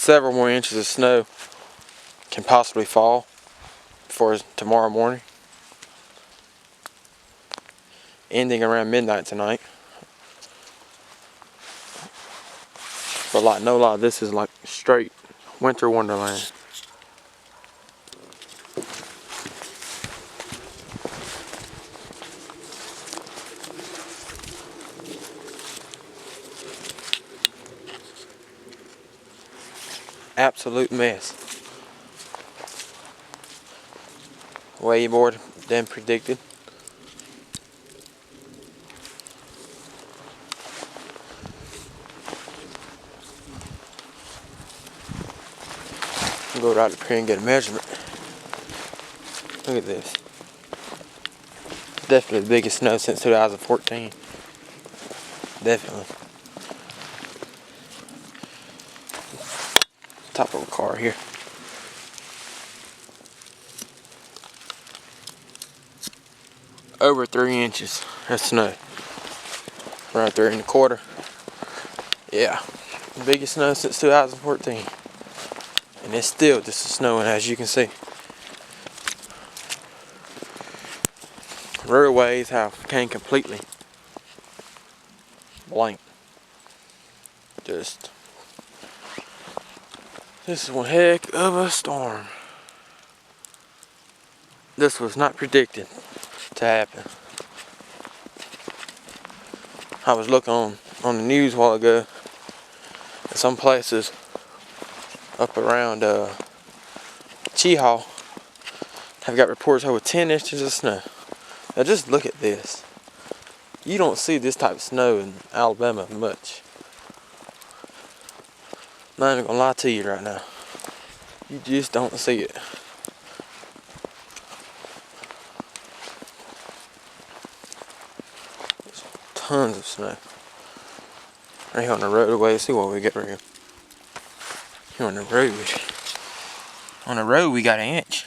several more inches of snow can possibly fall before tomorrow morning, ending around midnight tonight. But like no lie, this is like straight winter wonderland. Absolute mess. Way more than predicted. I'll go right up here and get a measurement. Look at this. Definitely the biggest snow since 2014. Definitely. Top of a car here. Over 3 inches of snow. Right there in the quarter. Yeah. Biggest snow since 2014. And it's still just snowing, as you can see. Roadways have came completely blank. This is one heck of a storm. This was not predicted to happen. I was looking on the news a while ago. In some places up around Cheehaw have got reports over 10 inches of snow. Now just look at this. You don't see this type of snow in Alabama much. I'm not even gonna lie to you right now. You just don't see it. There's tons of snow. Right here on the roadway, see what we got right here. Here on the road. On the road we got 1 inch.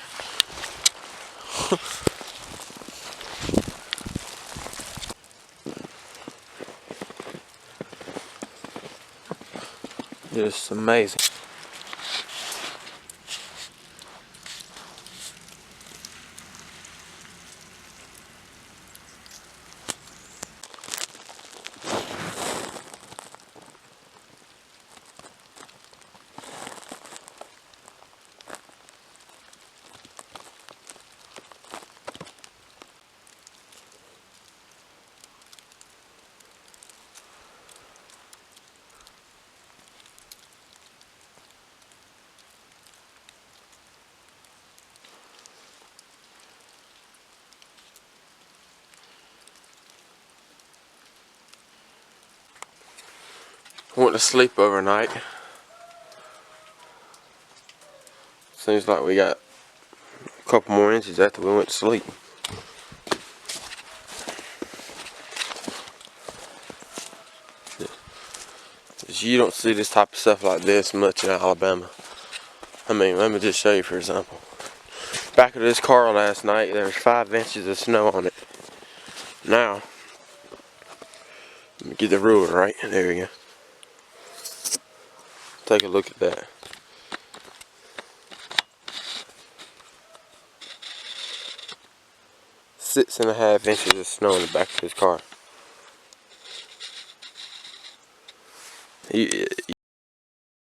Just amazing. Went to sleep overnight. Seems like we got a couple more inches after we went to sleep. You don't see this type of stuff like this much in Alabama. I mean, let me just show you for example. Back of this car last night, there was 5 inches of snow on it. Now, let me get the ruler right. There we go. Take a look at that. Six and a half inches of snow in the back of his car.